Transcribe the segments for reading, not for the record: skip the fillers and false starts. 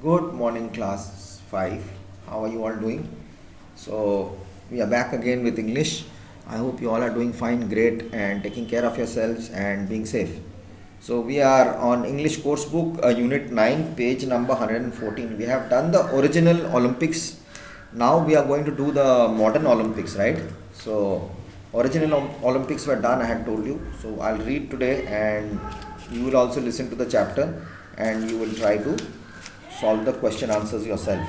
Good morning, class 5. How are you all doing? So, we are back again with English. I hope you all are doing fine, great, and taking care of yourselves and being safe. So, we are on English course book, unit 9, page number 114. We have done the original Olympics. Now, we are going to do the modern Olympics, right? So, original Olympics were done, I had told you. So, I'll read today and you will also listen to the chapter and you will try to solve the question answers yourself.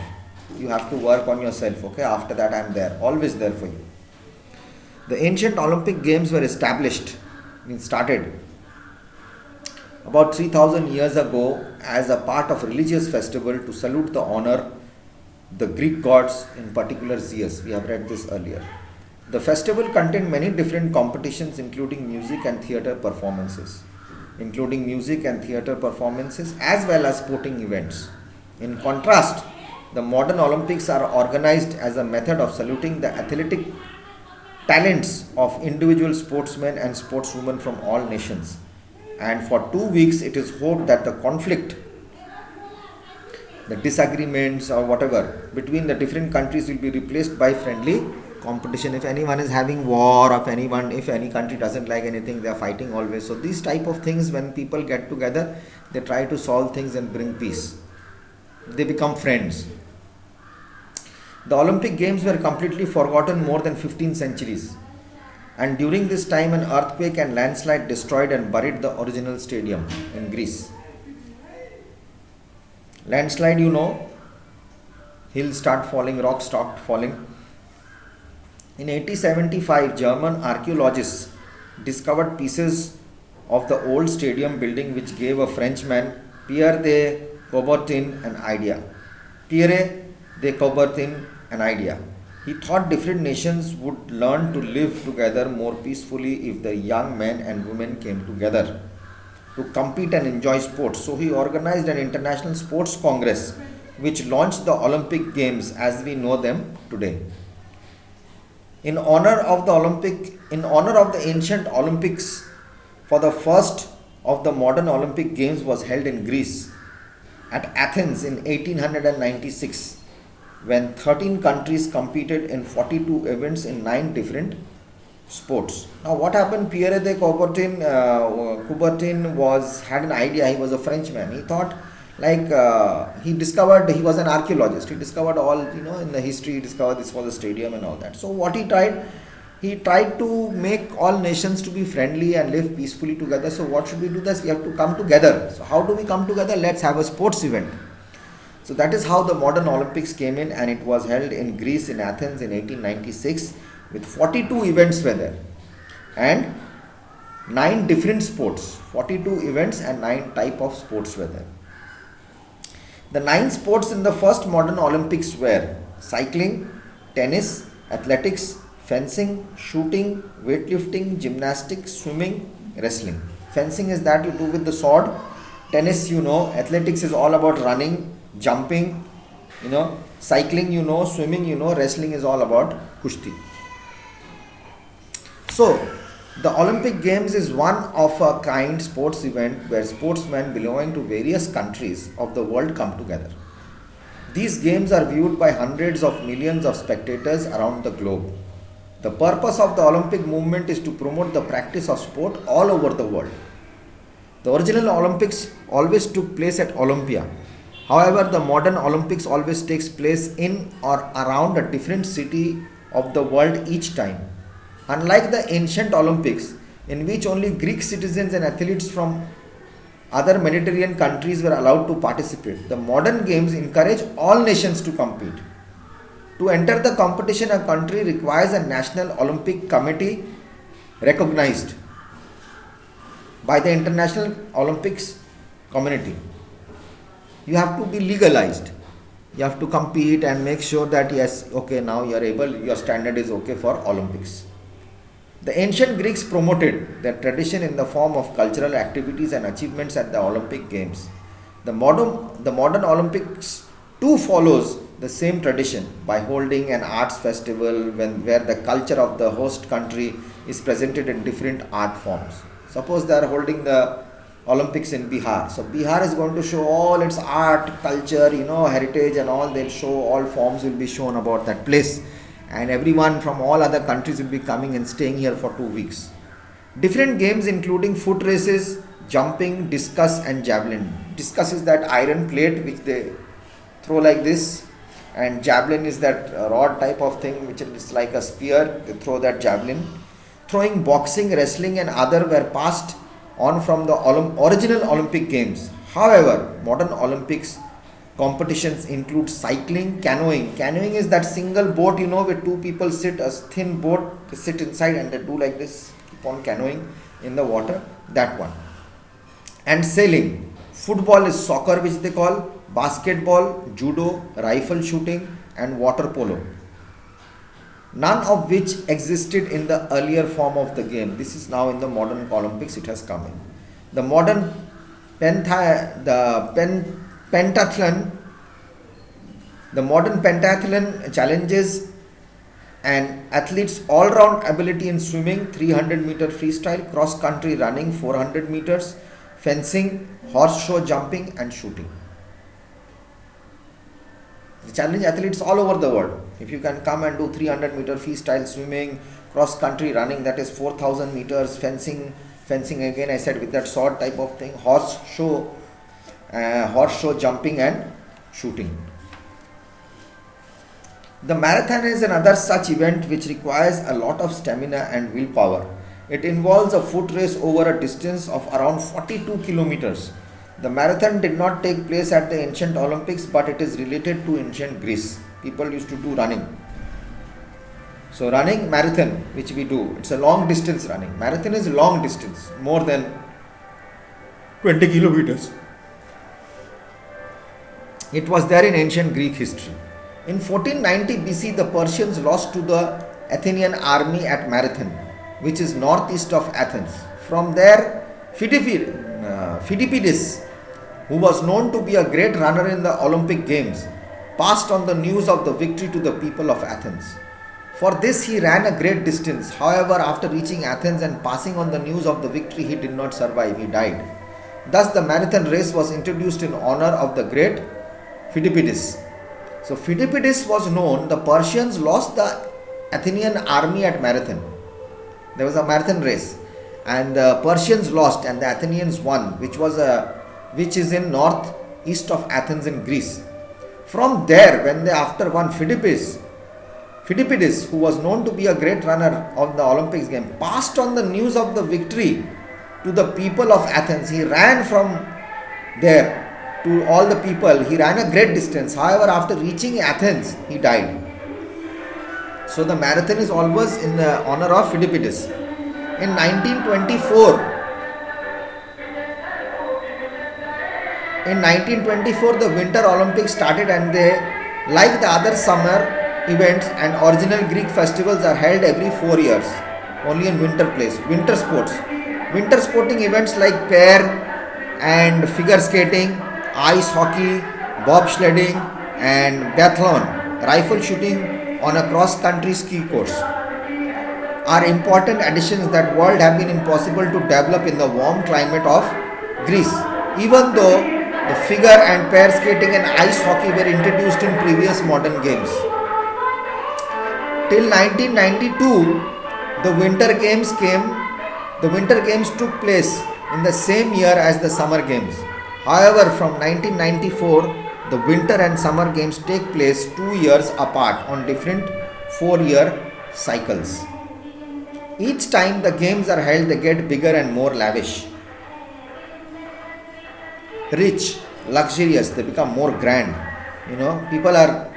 You have to work on yourself, okay? After that, I am there, always there for you. The ancient Olympic Games were started about 3000 years ago as a part of religious festival to salute the honor the Greek gods, in particular Zeus. We have read this earlier. The festival contained many different competitions, including music and theatre performances, as well as sporting events. In contrast, the modern Olympics are organized as a method of saluting the athletic talents of individual sportsmen and sportswomen from all nations. And for 2 weeks, it is hoped that the conflict, the disagreements, or whatever between the different countries will be replaced by friendly competition. If anyone is having war, if any country doesn't like anything, they are fighting always. So these type of things, when people get together, they try to solve things and bring peace. They become friends. The Olympic Games were completely forgotten more than 15 centuries. And during this time, an earthquake and landslide destroyed and buried the original stadium in Greece. Landslide, hills start falling, rocks start falling. In 1875, German archaeologists discovered pieces of the old stadium building which gave a Frenchman, Pierre de Coubertin, an idea. He thought different nations would learn to live together more peacefully if the young men and women came together to compete and enjoy sports. So he organized an international sports congress which launched the Olympic Games as we know them today. In honor of the ancient Olympics, for the first of the modern Olympic Games was held in Greece at Athens in 1896, when 13 countries competed in 42 events in 9 different sports. Now what happened? Pierre de Coubertin had an idea. He was a Frenchman. He thought, he was an archaeologist. He discovered all, in the history, he discovered this was a stadium and all that. So what he tried to make all nations to be friendly and live peacefully together. So what should we do? We have to come together. So how do we come together? Let's have a sports event. So that is how the modern Olympics came in, and it was held in Greece, in Athens in 1896, with 42 events were there and 9 different sports. 42 events and 9 type of sports were there. The 9 sports in the first modern Olympics were cycling, tennis, athletics, fencing, shooting, weightlifting, gymnastics, swimming, wrestling. Fencing is that you do with the sword. Tennis, athletics is all about running, jumping, cycling, swimming, wrestling is all about kushti. So, the Olympic Games is one of a kind sports event where sportsmen belonging to various countries of the world come together. These games are viewed by hundreds of millions of spectators around the globe. The purpose of the Olympic movement is to promote the practice of sport all over the world. The original Olympics always took place at Olympia. However, the modern Olympics always takes place in or around a different city of the world each time. Unlike the ancient Olympics, in which only Greek citizens and athletes from other Mediterranean countries were allowed to participate, the modern games encourage all nations to compete. To enter the competition, a country requires a National Olympic Committee recognized by the International Olympics community. You have to be legalized. You have to compete and make sure that yes, okay, now your standard is okay for Olympics. The ancient Greeks promoted their tradition in the form of cultural activities and achievements at the Olympic Games. The modern Olympics too follows the same tradition by holding an arts festival where the culture of the host country is presented in different art forms. Suppose they are holding the Olympics in Bihar. So Bihar is going to show all its art, culture, heritage and all. They'll show, all forms will be shown about that place, and everyone from all other countries will be coming and staying here for 2 weeks. Different games including foot races, jumping, discus and javelin. Discus is that iron plate which they throw like this, and javelin is that rod type of thing which is like a spear. They throw that javelin. Throwing, boxing, wrestling and other were passed on from the original Olympic Games. However, modern Olympics competitions include cycling, canoeing. Canoeing is that single boat, where two people sit, a thin boat, they sit inside and they do like this, keep on canoeing in the water, that one. And sailing. Football is soccer, which they call, basketball, judo, rifle shooting and water polo. None of which existed in the earlier form of the game. This is now in the modern Olympics it has come in. The modern pentathlon, the modern pentathlon challenges an athlete's all-round ability in swimming, 300 meter freestyle, cross country running, 400 meters, fencing, horse show jumping and shooting. They challenge athletes all over the world. If you can come and do 300 meter freestyle swimming, cross country running, that is 4000 meters, fencing again I said with that sword type of thing, horse show jumping and shooting. The marathon is another such event which requires a lot of stamina and willpower. It involves a foot race over a distance of around 42 kilometers. The marathon did not take place at the ancient Olympics, but it is related to ancient Greece. People used to do running. So running, marathon, which we do, it's a long distance running. Marathon is long distance, more than 20 kilometers. It was there in ancient Greek history. In 1490 BC, the Persians lost to the Athenian army at Marathon, which is northeast of Athens. From there, Phidippides, who was known to be a great runner in the Olympic Games, passed on the news of the victory to the people of Athens. For this he ran a great distance. However, after reaching Athens and passing on the news of the victory, he did not survive, he died. Thus the marathon race was introduced in honor of the great Phidippides. So Phidippides was known, the Persians lost the Athenian army at Marathon. There was a marathon race and the Persians lost and the Athenians won, which is in northeast of Athens in Greece. From there, when they after won, Phidippides, who was known to be a great runner of the Olympics game, passed on the news of the victory to the people of Athens. He ran from there to all the people. He ran a great distance. However, after reaching Athens, he died. So the marathon is always in the honor of Phidippides. In 1924, the Winter Olympics started, and they, like the other summer events and original Greek festivals, are held every 4 years, only in winter place. Winter sports. Winter sporting events like pair and figure skating, ice hockey, bobsledding and biathlon, rifle shooting on a cross-country ski course are important additions that would have been impossible to develop in the warm climate of Greece, even though the figure and pair skating and ice hockey were introduced in previous modern games. Till 1992, the Winter Games took place in the same year as the Summer Games. However, from 1994, the Winter and Summer Games take place 2 years apart on different 4-year cycles. Each time the games are held, they get bigger and more lavish. Rich, luxurious, they become more grand. People are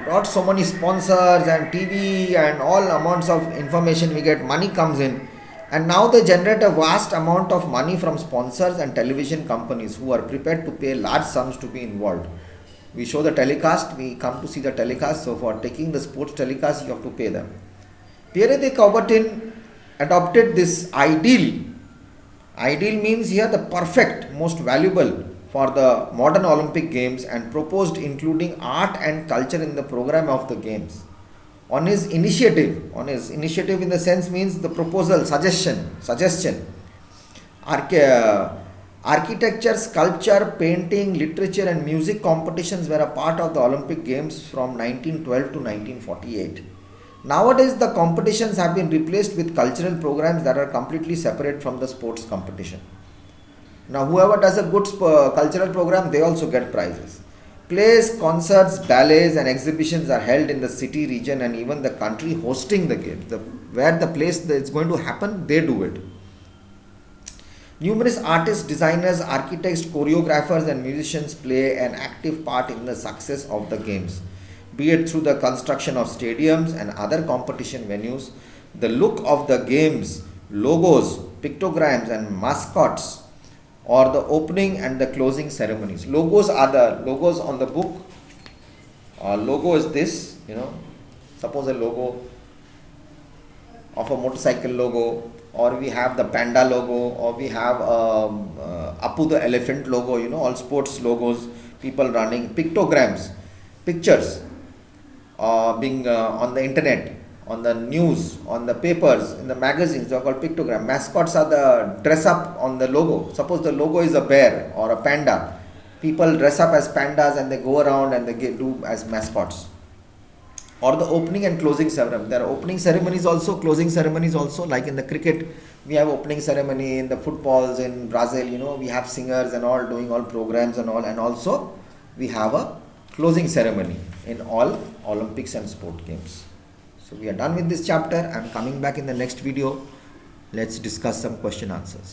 not so many sponsors and TV and all amounts of information we get, money comes in, and now they generate a vast amount of money from sponsors and television companies who are prepared to pay large sums to be involved. We show the telecast, we come to see the telecast, so for taking the sports telecast you have to pay them. Pierre de Coubertin adopted this ideal means here the perfect, most valuable for the modern Olympic Games, and proposed including art and culture in the program of the games. On his initiative in the sense means the proposal, suggestion, Architecture, sculpture, painting, literature, and music competitions were a part of the Olympic Games from 1912 to 1948. Nowadays, the competitions have been replaced with cultural programs that are completely separate from the sports competition. Now, whoever does a good cultural program, they also get prizes. Plays, concerts, ballets, and exhibitions are held in the city, region, and even the country hosting the games. Where the place that it's going to happen, they do it. Numerous artists, designers, architects, choreographers, and musicians play an active part in the success of the games, be it through the construction of stadiums and other competition venues, the look of the games, logos, pictograms, and mascots, or the opening and the closing ceremonies. Logos are the logos on the book. Logo is this, suppose a logo of a motorcycle logo, or we have the panda logo, or we have Apu the elephant logo, all sports logos, people running, pictograms, pictures being on the internet, on the news, on the papers, in the magazines, they are called pictogram. Mascots are the dress up on the logo. Suppose the logo is a bear or a panda. People dress up as pandas and they go around and they do as mascots. Or the opening and closing ceremony. There are opening ceremonies also, closing ceremonies also. Like in the cricket, we have opening ceremony. In the footballs in Brazil, we have singers and all doing all programs and all. And also we have a closing ceremony in all Olympics and sport games. So we are done with this chapter. I am coming back in the next video. Let's discuss some question answers.